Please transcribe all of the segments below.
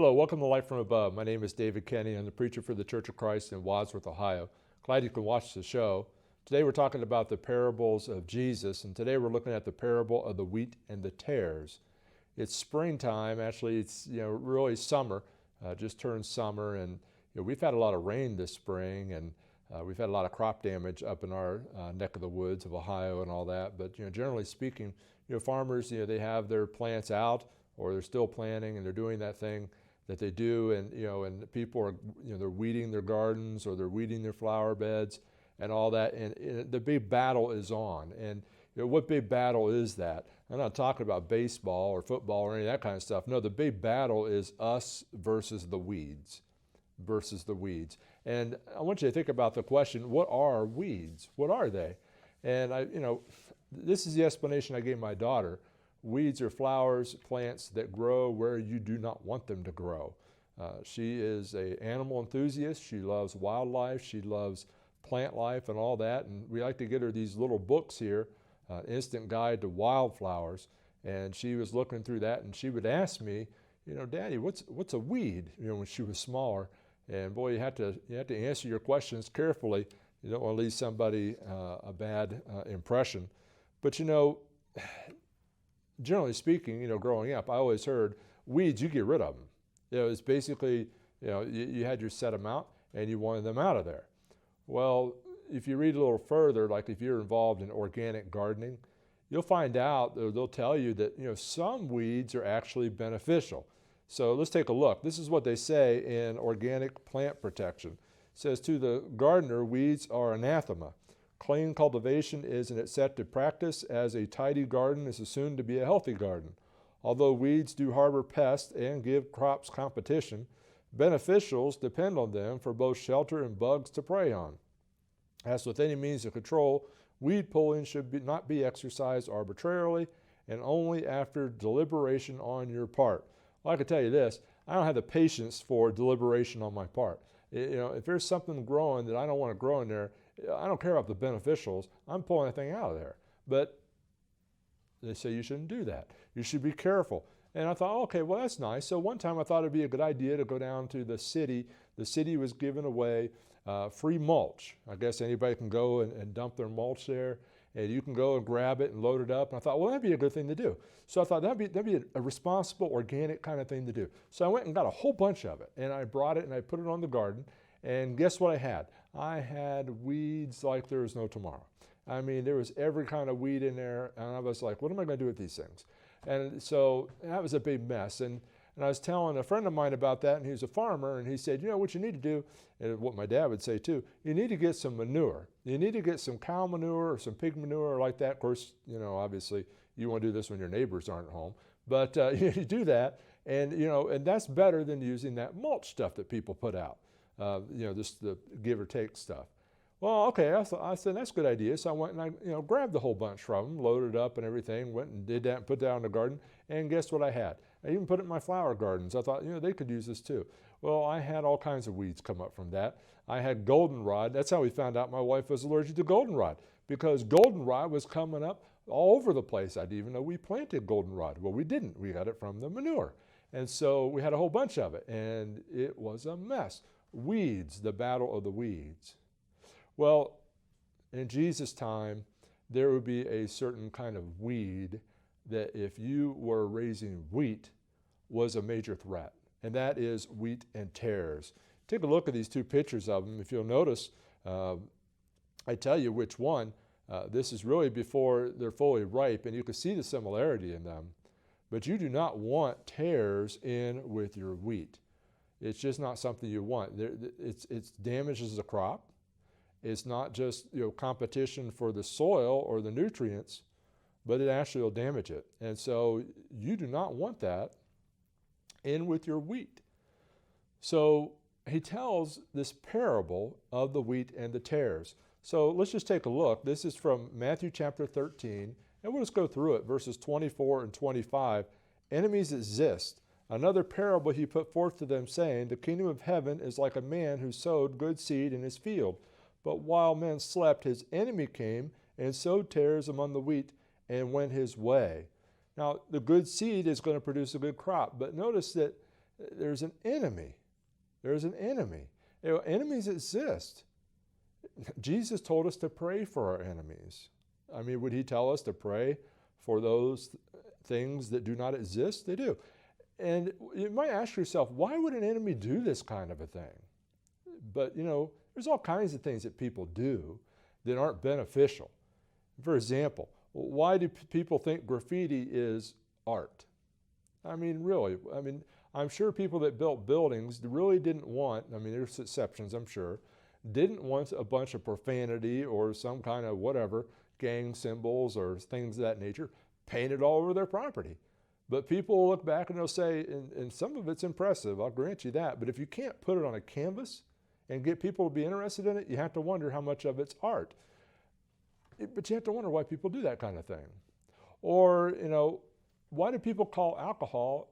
Hello, welcome to Life from Above. My name is David Kenney. I'm the preacher for the Church of Christ in Wadsworth, Ohio. Glad you can watch the show. Today we're talking about the parables of Jesus, and today we're looking at the parable of the wheat and the tares. It's springtime. Actually, it's really summer. Just turned summer, and we've had a lot of rain this spring, and we've had a lot of crop damage up in our neck of the woods of Ohio and all that. But generally speaking, farmers they have their plants out, or they're still planting, and they're doing that thing that they do, and people are they're weeding their gardens, or they're weeding their flower beds and all that, and the big battle is on. And what big battle is that? I'm not talking about baseball or football or any of that kind of stuff. No, the big battle is us versus the weeds. And I want you to think about the question, what are weeds? What are they? And this is the explanation I gave my daughter. Weeds are flowers, plants that grow where you do not want them to grow. She is an animal enthusiast. She loves wildlife. She loves plant life and all that. And we like to get her these little books here, Instant Guide to Wildflowers. And she was looking through that, and she would ask me, Daddy, what's a weed? When she was smaller. And boy, you have to answer your questions carefully. You don't want to leave somebody a bad impression. But generally speaking, growing up, I always heard weeds, you get rid of them. It's basically, you had your set amount and you wanted them out of there. Well, if you read a little further, like if you're involved in organic gardening, you'll find out, they'll tell you that, some weeds are actually beneficial. So let's take a look. This is what they say in Organic Plant Protection. It says, to the gardener, weeds are anathema. Clean cultivation is an accepted practice, as a tidy garden is assumed to be a healthy garden. Although weeds do harbor pests and give crops competition, beneficials depend on them for both shelter and bugs to prey on. As with any means of control, weed pulling should not be exercised arbitrarily and only after deliberation on your part. Well, I can tell you this, I don't have the patience for deliberation on my part. If there's something growing that I don't want to grow in there, I don't care about the beneficials. I'm pulling that thing out of there. But they say you shouldn't do that. You should be careful. And I thought, okay, well, that's nice. So one time I thought it'd be a good idea to go down to the city. The city was giving away free mulch. I guess anybody can go and dump their mulch there, and you can go and grab it and load it up. And I thought, well, that'd be a good thing to do. So I thought that'd be a responsible, organic kind of thing to do. So I went and got a whole bunch of it, and I brought it and I put it on the garden. And guess what I had? I had weeds like there was no tomorrow. I mean, there was every kind of weed in there, and I was like, what am I going to do with these things? And so that was a big mess. And I was telling a friend of mine about that, and he was a farmer, and he said, what you need to do, and what my dad would say too, you need to get some manure. You need to get some cow manure or some pig manure like that. Of course, obviously you want to do this when your neighbors aren't home, but you do that, and and that's better than using that mulch stuff that people put out. Just the give or take stuff. Well, okay, I said, that's a good idea. So I went and I grabbed the whole bunch from them, loaded up and everything, went and did that and put that in the garden. And guess what I had? I even put it in my flower gardens. I thought, they could use this too. Well, I had all kinds of weeds come up from that. I had goldenrod. That's how we found out my wife was allergic to goldenrod, because goldenrod was coming up all over the place. I didn't even know we planted goldenrod. Well, we didn't. We got it from the manure. And so we had a whole bunch of it, and it was a mess. Weeds, the battle of the weeds. Well, in Jesus' time, there would be a certain kind of weed that if you were raising wheat was a major threat, and that is wheat and tares. Take a look at these two pictures of them. If you'll notice, I tell you which one. This is really before they're fully ripe, and you can see the similarity in them. But you do not want tares in with your wheat. It's just not something you want. It damages the crop. It's not just competition for the soil or the nutrients, but it actually will damage it. And so you do not want that in with your wheat. So he tells this parable of the wheat and the tares. So let's just take a look. This is from Matthew chapter 13, and we'll just go through it, verses 24 and 25. Enemies exist. Another parable he put forth to them, saying, the kingdom of heaven is like a man who sowed good seed in his field. But while men slept, his enemy came and sowed tares among the wheat and went his way. Now, the good seed is going to produce a good crop, but notice that there's an enemy. There's an enemy. Enemies exist. Jesus told us to pray for our enemies. I mean, would he tell us to pray for those things that do not exist? They do. And you might ask yourself, why would an enemy do this kind of a thing? But, there's all kinds of things that people do that aren't beneficial. For example, why do people think graffiti is art? I mean, really. I'm sure people that built buildings really didn't want, there's exceptions, I'm sure, didn't want a bunch of profanity or some kind of whatever, gang symbols or things of that nature, painted all over their property. But people will look back and they'll say, and some of it's impressive, I'll grant you that, but if you can't put it on a canvas and get people to be interested in it, you have to wonder how much of it's art. But you have to wonder why people do that kind of thing. Or, why do people call alcohol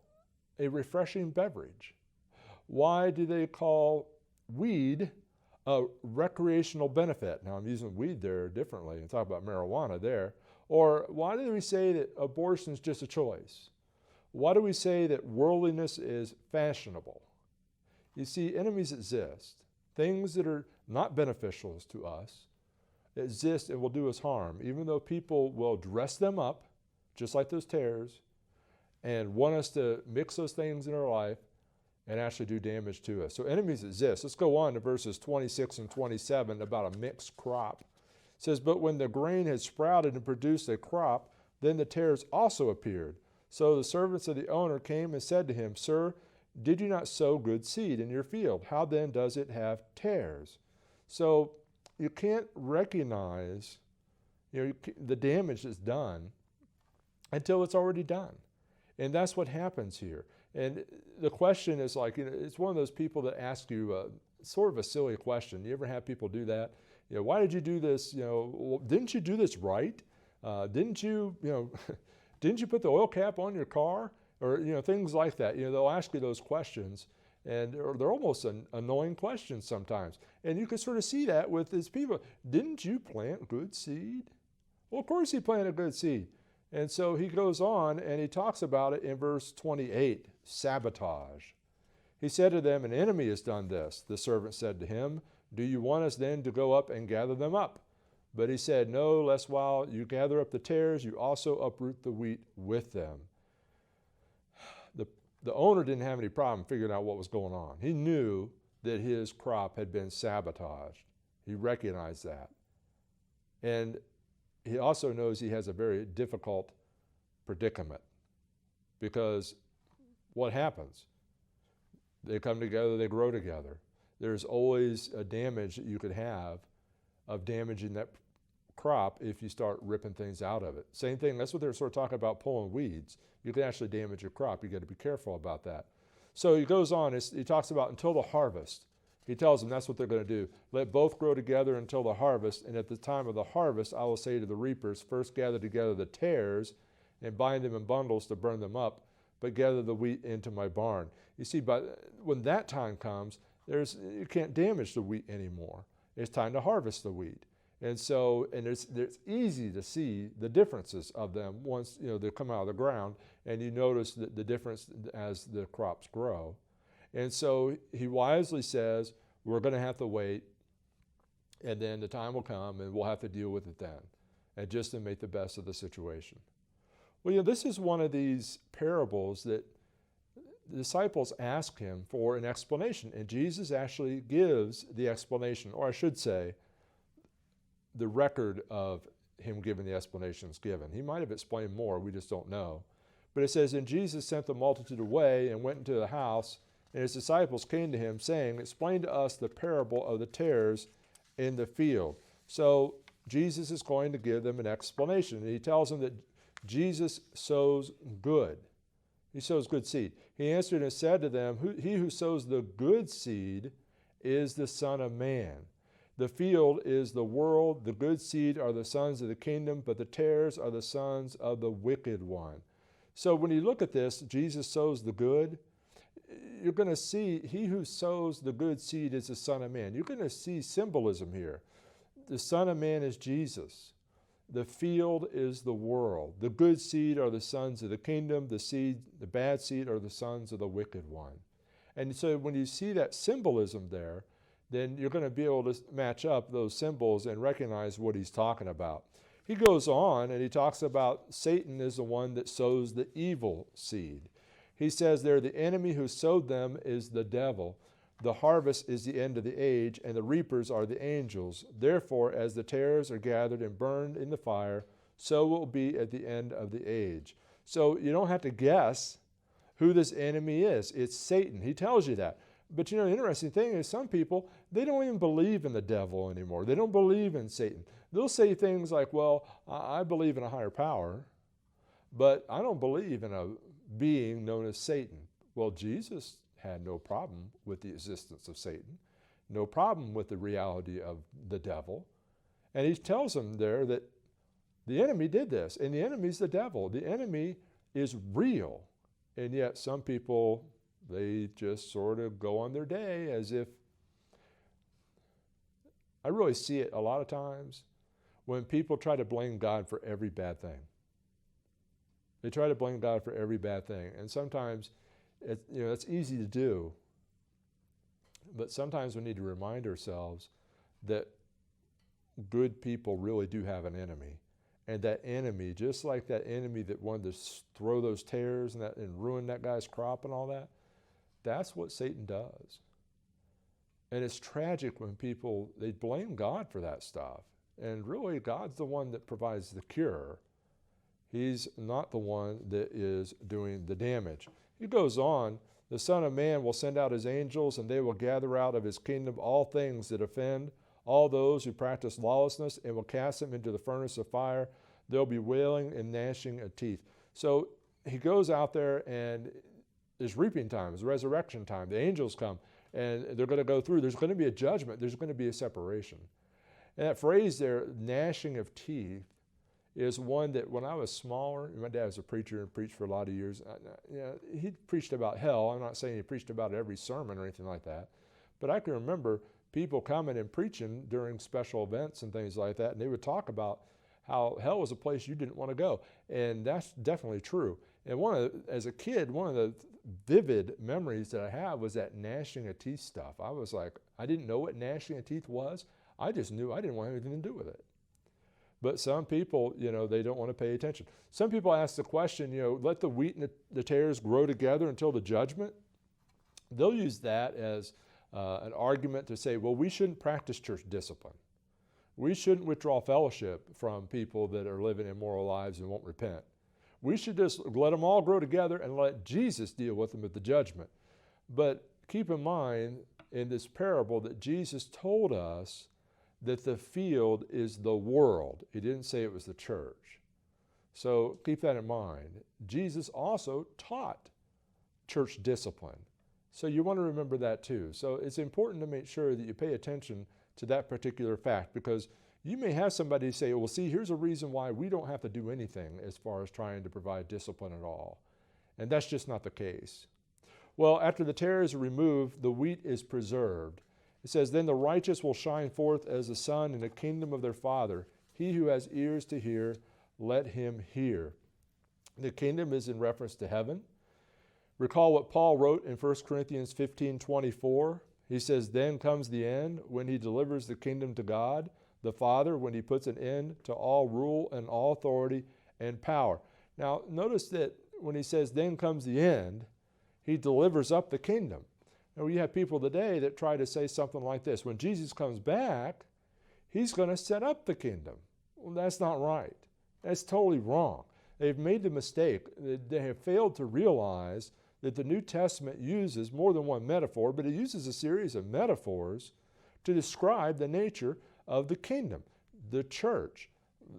a refreshing beverage? Why do they call weed a recreational benefit? Now I'm using weed there differently and talk about marijuana there. Or why do we say that abortion is just a choice? Why do we say that worldliness is fashionable? You see, enemies exist. Things that are not beneficial to us exist and will do us harm, even though people will dress them up, just like those tares, and want us to mix those things in our life and actually do damage to us. So enemies exist. Let's go on to verses 26 and 27 about a mixed crop. It says, but when the grain had sprouted and produced a crop, then the tares also appeared. So the servants of the owner came and said to him, Sir, did you not sow good seed in your field? How then does it have tares? So you can't recognize the damage that's done until it's already done. And that's what happens here. And the question is it's one of those people that ask you sort of a silly question. You ever have people do that? Why did you do this? Didn't you do this right? Didn't you put the oil cap on your car? Or, things like that. They'll ask you those questions, and they're almost annoying questions sometimes. And you can sort of see that with these people. Didn't you plant good seed? Well, of course he planted good seed. And so he goes on and he talks about it in verse 28, sabotage. He said to them, an enemy has done this. The servant said to him, do you want us then to go up and gather them up? But he said, no, lest while you gather up the tares, you also uproot the wheat with them. The owner didn't have any problem figuring out what was going on. He knew that his crop had been sabotaged. He recognized that. And he also knows he has a very difficult predicament, because what happens? They come together, they grow together. There's always a damage that you could have of damaging that crop if you start ripping things out of it. Same thing, that's what they're sort of talking about, pulling weeds. You can actually damage your crop. You got to be careful about that. So he goes on, he talks about until the harvest. He tells them that's what they're going to do. Let both grow together until the harvest, and at the time of the harvest I will say to the reapers, first gather together the tares and bind them in bundles to burn them up, but gather the wheat into my barn. You see, when that time comes, you can't damage the wheat anymore. It's time to harvest the wheat. And so, it's easy to see the differences of them once they come out of the ground, and you notice the difference as the crops grow. And so he wisely says, we're going to have to wait, and then the time will come, and we'll have to deal with it then, and just to make the best of the situation. Well, this is one of these parables that the disciples ask him for an explanation, and Jesus actually gives the explanation, or I should say, the record of him giving the explanations given. He might have explained more, we just don't know. But it says, and Jesus sent the multitude away and went into the house, and his disciples came to him, saying, explain to us the parable of the tares in the field. So Jesus is going to give them an explanation. And he tells them that Jesus sows good. He sows good seed. He answered and said to them, he who sows the good seed is the Son of Man. The field is the world, the good seed are the sons of the kingdom, but the tares are the sons of the wicked one. So when you look at this, Jesus sows the good. You're going to see he who sows the good seed is the Son of Man. You're going to see symbolism here. The Son of Man is Jesus. The field is the world. The good seed are the sons of the kingdom. The bad seed are the sons of the wicked one. And so when you see that symbolism there, then you're going to be able to match up those symbols and recognize what he's talking about. He goes on and he talks about Satan is the one that sows the evil seed. He says there, the enemy who sowed them is the devil. The harvest is the end of the age, and the reapers are the angels. Therefore, as the tares are gathered and burned in the fire, so will it be at the end of the age. So you don't have to guess who this enemy is. It's Satan. He tells you that. But the interesting thing is some people, they don't even believe in the devil anymore. They don't believe in Satan. They'll say things like, well, I believe in a higher power, but I don't believe in a being known as Satan. Well, Jesus had no problem with the existence of Satan, no problem with the reality of the devil. And he tells them there that the enemy did this, and the enemy's the devil. The enemy is real. And yet some people, they just sort of go on their day as if, I really see it a lot of times when people try to blame God for every bad thing. They try to blame God for every bad thing. And sometimes, it's easy to do. But sometimes we need to remind ourselves that good people really do have an enemy. And that enemy, just like that enemy that wanted to throw those tares and ruin that guy's crop and all that, that's what Satan does. And it's tragic when people, they blame God for that stuff. And really, God's the one that provides the cure. He's not the one that is doing the damage. He goes on, the Son of Man will send out his angels, and they will gather out of his kingdom all things that offend, all those who practice lawlessness, and will cast them into the furnace of fire. There'll be wailing and gnashing of teeth. So he goes out there, and it's reaping time, it's resurrection time. The angels come, and they're going to go through. There's going to be a judgment. There's going to be a separation. And that phrase there, gnashing of teeth, is one that when I was smaller, my dad was a preacher and preached for a lot of years. He preached about hell. I'm not saying he preached about every sermon or anything like that. But I can remember people coming and preaching during special events and things like that, and they would talk about how hell was a place you didn't want to go. And that's definitely true. And as a kid, one of the vivid memories that I have was that gnashing of teeth stuff. I was like, I didn't know what gnashing of teeth was. I just knew I didn't want anything to do with it. But some people, they don't want to pay attention. Some people ask the question, let the wheat and the tares grow together until the judgment. They'll use that as an argument to say, well, we shouldn't practice church discipline. We shouldn't withdraw fellowship from people that are living immoral lives and won't repent. We should just let them all grow together and let Jesus deal with them at the judgment. But keep in mind in this parable that Jesus told us that the field is the world. He didn't say it was the church. So keep that in mind. Jesus also taught church discipline. So you want to remember that too. So it's important to make sure that you pay attention to that particular fact, because you may have somebody say, well, see, here's a reason why we don't have to do anything as far as trying to provide discipline at all. And that's just not the case. Well, after the tares are removed, the wheat is preserved. It says, then the righteous will shine forth as the sun in the kingdom of their Father. He who has ears to hear, let him hear. The kingdom is in reference to heaven. Recall what Paul wrote in 1 Corinthians 15:24. He says, then comes the end when he delivers the kingdom to God, the Father, when he puts an end to all rule and all authority and power. Now, notice that when he says, then comes the end, he delivers up the kingdom. And we have people today that try to say something like this. When Jesus comes back, he's going to set up the kingdom. Well, that's not right. That's totally wrong. They've made the mistake. They have failed to realize that the New Testament uses more than one metaphor, but it uses a series of metaphors to describe the nature of the kingdom, the church,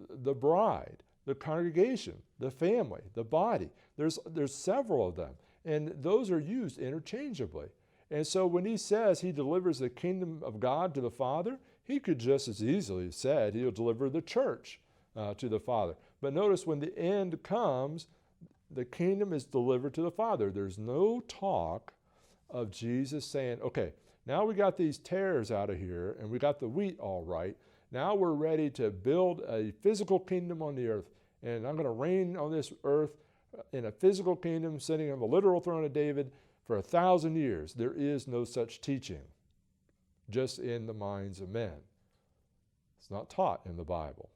the bride, the congregation, the family, the body. There's several of them, and those are used interchangeably. And so when he says he delivers the kingdom of God to the Father, he could just as easily have said he'll deliver the church to the Father. But notice when the end comes, the kingdom is delivered to the Father. There's no talk of Jesus saying, okay, now we got these tares out of here and we got the wheat all right. Now we're ready to build a physical kingdom on the earth. And I'm going to reign on this earth in a physical kingdom, sitting on the literal throne of David For 1,000 years, there is no such teaching, just in the minds of men. It's not taught in the Bible.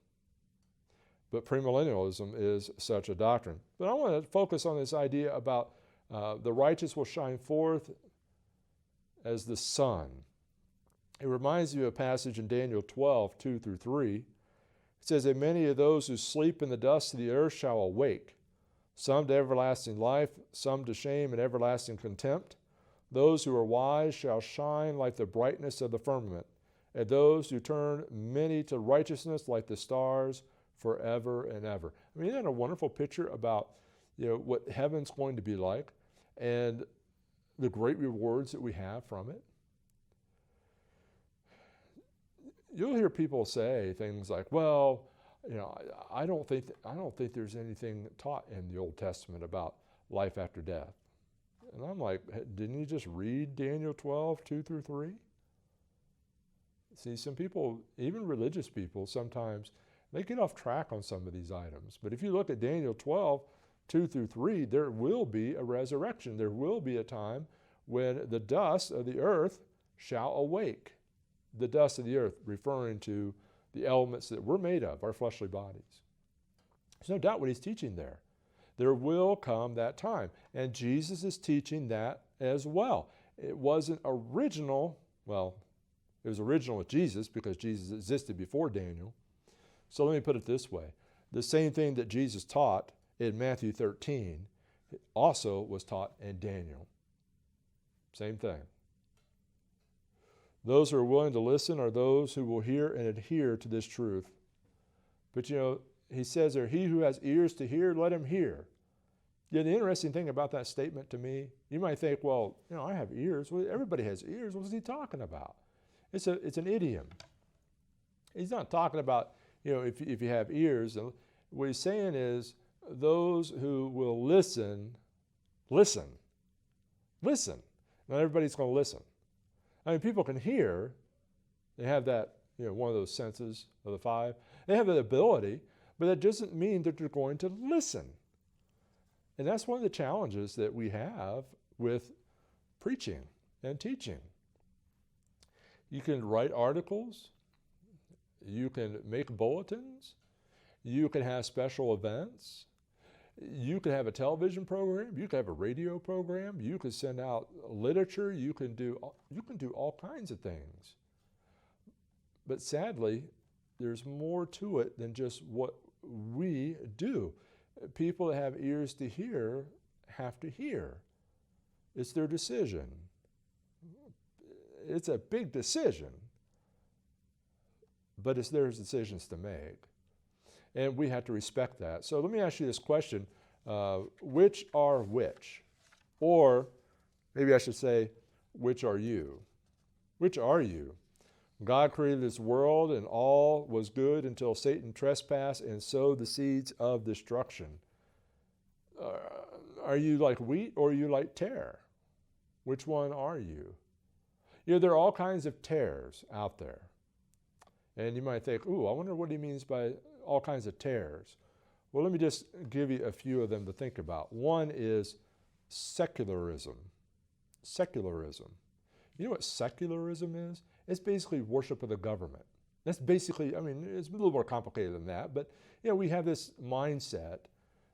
But premillennialism is such a doctrine. But I want to focus on this idea about the righteous will shine forth as the sun. It reminds me of a passage in Daniel 12, 2 through 3. It says, "And many of those who sleep in the dust of the earth shall awake, some to everlasting life, some to shame and everlasting contempt. Those who are wise shall shine like the brightness of the firmament, and those who turn many to righteousness like the stars forever and ever." I mean, isn't that a wonderful picture about what heaven's going to be like and the great rewards that we have from it? You'll hear people say things like, "Well, I don't think there's anything taught in the Old Testament about life after death." And I'm like, didn't you just read Daniel 12, 2 through 3? See, some people, even religious people, sometimes they get off track on some of these items. But if you look at Daniel 12, 2 through 3, there will be a resurrection. There will be a time when the dust of the earth shall awake. The dust of the earth, referring to the elements that we're made of, our fleshly bodies. There's no doubt what he's teaching there. There will come that time. And Jesus is teaching that as well. It wasn't original. Well, it was original with Jesus because Jesus existed before Daniel. So let me put it this way. The same thing that Jesus taught in Matthew 13 also was taught in Daniel. Same thing. Those who are willing to listen are those who will hear and adhere to this truth. But he says there, "He who has ears to hear, let him hear." The interesting thing about that statement to me, you might think, well, I have ears. Well, everybody has ears. What is he talking about? It's an idiom. He's not talking about, if you have ears. What he's saying is those who will listen. Not everybody's going to listen. I mean, people can hear. They have that, one of those senses of the five. They have that ability, but that doesn't mean that they're going to listen. And that's one of the challenges that we have with preaching and teaching. You can write articles. You can make bulletins. You can have special events. You can have a television program. You can have a radio program. You can send out literature. You can do all kinds of things. But sadly, there's more to it than just what we do. People that have ears to hear have to hear. It's their decision. It's a big decision, but it's their decisions to make. And we have to respect that. So let me ask you this question. Which are which? Or maybe I should say, which are you? Which are you? God created this world and all was good until Satan trespassed and sowed the seeds of destruction. Are you like wheat or are you like tare? Which one are you? There are all kinds of tares out there. And you might think, I wonder what he means by all kinds of tares. Well, let me just give you a few of them to think about. One is secularism. Secularism. You know what secularism is? It's basically worship of the government. That's basically, it's a little more complicated than that, but we have this mindset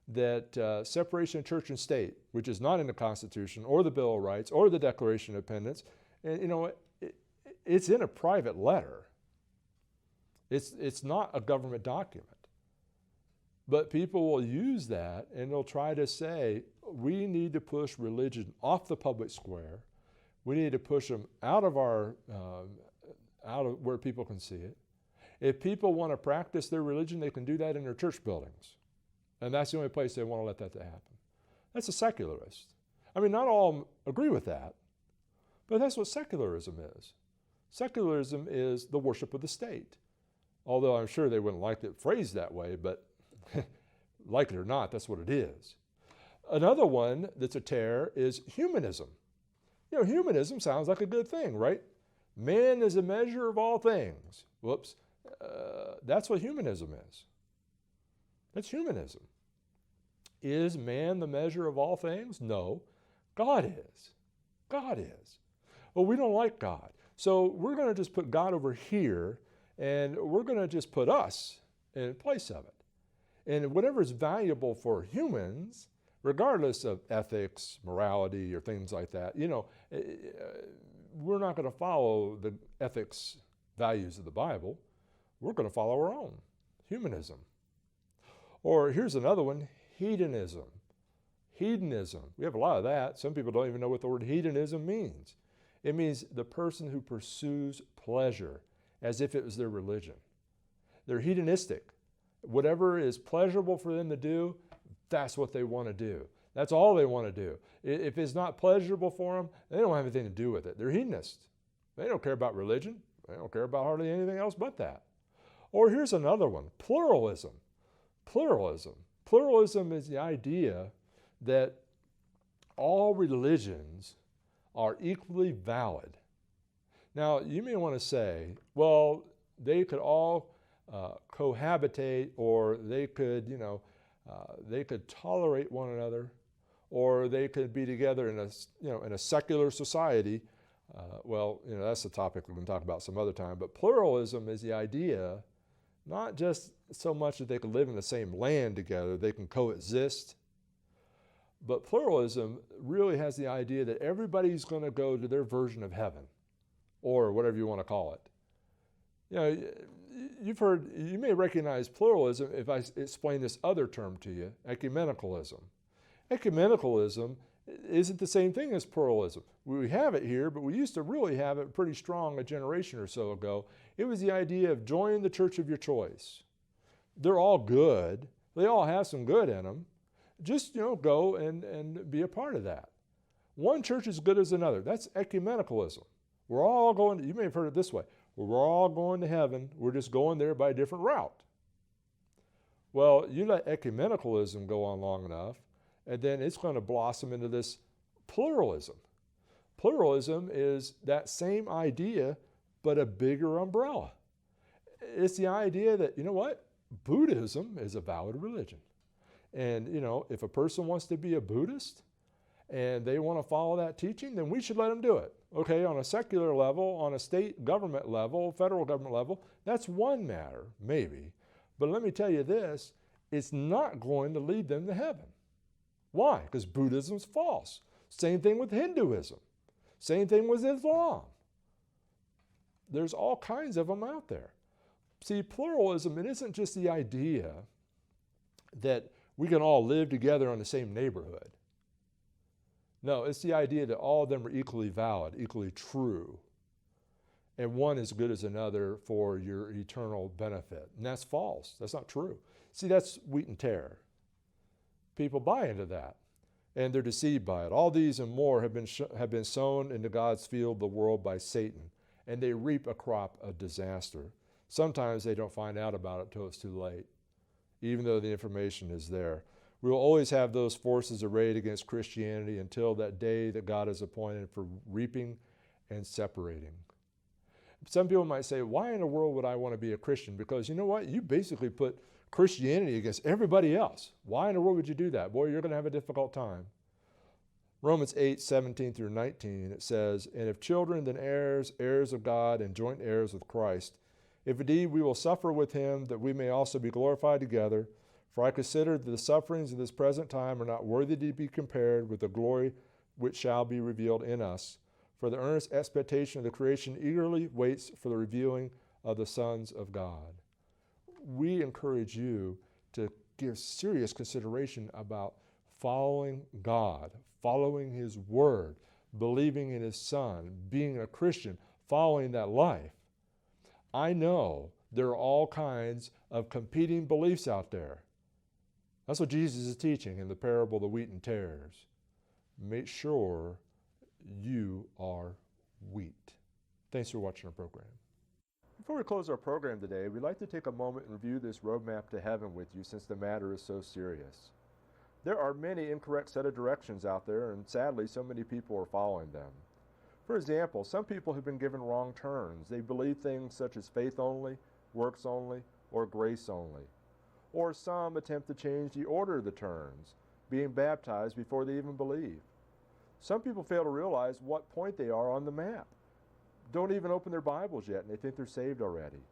that separation of church and state, which is not in the Constitution or the Bill of Rights or the Declaration of Independence, and it's in a private letter. It's not a government document. But people will use that and they'll try to say, we need to push religion off the public square. We need to push them out of where people can see it. If people want to practice their religion, they can do that in their church buildings. And that's the only place they want to let that happen. That's a secularist. Not all agree with that, but that's what secularism is. Secularism is the worship of the state. Although I'm sure they wouldn't like it phrased that way, but like it or not, that's what it is. Another one that's a tare is humanism. Humanism sounds like a good thing, right? Man is a measure of all things. Whoops. That's what humanism is. That's humanism. Is man the measure of all things? No, God is. God is. Well, we don't like God. So we're going to just put God over here, and we're going to just put us in place of it. And whatever is valuable for humans, regardless of ethics, morality, or things like that, we're not going to follow the ethics values of the Bible. We're going to follow our own, humanism. Or here's another one, hedonism. Hedonism. We have a lot of that. Some people don't even know what the word hedonism means. It means the person who pursues pleasure as if it was their religion. They're hedonistic. Whatever is pleasurable for them to do, that's what they want to do. That's all they want to do. If it's not pleasurable for them, they don't have anything to do with it. They're hedonists. They don't care about religion. They don't care about hardly anything else but that. Or here's another one, pluralism. Pluralism. Pluralism is the idea that all religions are equally valid. Now, you may want to say, well, they could all cohabitate, or they could, they could tolerate one another, or they could be together in a secular society. That's a topic we can talk about some other time. But pluralism is the idea, not just so much that they can live in the same land together, they can coexist. But pluralism really has the idea that everybody's going to go to their version of heaven, or whatever you want to call it. You may recognize pluralism if I explain this other term to you, ecumenicalism. Ecumenicalism isn't the same thing as pluralism. We have it here, but we used to really have it pretty strong a generation or so ago. It was the idea of joining the church of your choice. They're all good. They all have some good in them. Just, go and be a part of that. One church is good as another. That's ecumenicalism. We're all going, you may have heard it this way, we're all going to heaven. We're just going there by a different route. Well, you let ecumenicalism go on long enough, and then it's going to blossom into this pluralism. Pluralism is that same idea, but a bigger umbrella. It's the idea that, Buddhism is a valid religion. And, if a person wants to be a Buddhist and they want to follow that teaching, then we should let them do it. Okay, on a secular level, on a state government level, federal government level, that's one matter, maybe. But let me tell you this, it's not going to lead them to heaven. Why? Because Buddhism's false. Same thing with Hinduism. Same thing with Islam. There's all kinds of them out there. See, pluralism, it isn't just the idea that we can all live together in the same neighborhood. No, it's the idea that all of them are equally valid, equally true, and one is good as another for your eternal benefit. And that's false. That's not true. See, that's wheat and tare. People buy into that, and they're deceived by it. All these and more have been sown into God's field, the world, by Satan, and they reap a crop of disaster. Sometimes they don't find out about it until it's too late, even though the information is there. We will always have those forces arrayed against Christianity until that day that God has appointed for reaping and separating. Some people might say, why in the world would I want to be a Christian? Because you know what? You basically put Christianity against everybody else. Why in the world would you do that? Boy, you're going to have a difficult time. Romans 8:17 through 19, it says, and if children, then heirs, heirs of God, and joint heirs with Christ, if indeed we will suffer with him, that we may also be glorified together. For I consider that the sufferings of this present time are not worthy to be compared with the glory which shall be revealed in us. For the earnest expectation of the creation eagerly waits for the revealing of the sons of God. We encourage you to give serious consideration about following God, following his word, believing in his son, being a Christian, following that life. I know there are all kinds of competing beliefs out there. That's what Jesus is teaching in the parable of the wheat and tares. Make sure you are wheat. Thanks for watching our program. Before we close our program today, we'd like to take a moment and review this roadmap to heaven with you, since the matter is so serious. There are many incorrect set of directions out there, and sadly so many people are following them. For example, some people have been given wrong turns. They believe things such as faith only, works only, or grace only. Or some attempt to change the order of the turns, being baptized before they even believe. Some people fail to realize what point they are on the map. Don't even open their Bibles yet, and they think they're saved already.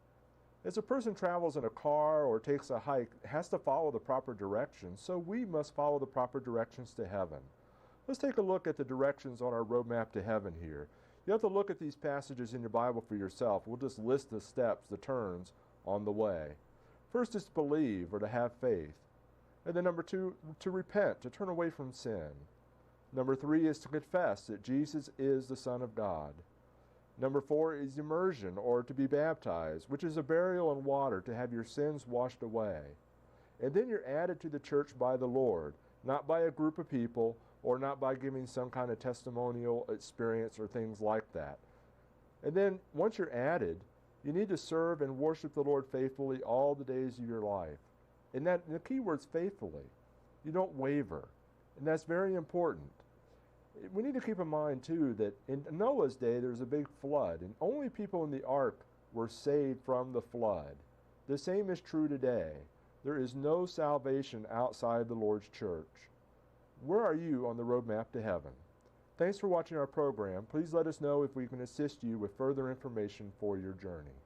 As a person travels in a car or takes a hike, has to follow the proper directions, so we must follow the proper directions to heaven. Let's take a look at the directions on our roadmap to heaven here. You have to look at these passages in your Bible for yourself. We'll just list the steps, the turns on the way. First is to believe or to have faith. And then number 2, to repent, to turn away from sin. Number 3 is to confess that Jesus is the Son of God. Number 4 is immersion, or to be baptized, which is a burial in water to have your sins washed away. And then you're added to the church by the Lord, not by a group of people, or not by giving some kind of testimonial experience or things like that. And then once you're added, you need to serve and worship the Lord faithfully all the days of your life. And that the key word is faithfully. You don't waver. And that's very important. We need to keep in mind, too, that in Noah's day there was a big flood, and only people in the ark were saved from the flood. The same is true today. There is no salvation outside the Lord's church. Where are you on the roadmap to heaven? Thanks for watching our program. Please let us know if we can assist you with further information for your journey.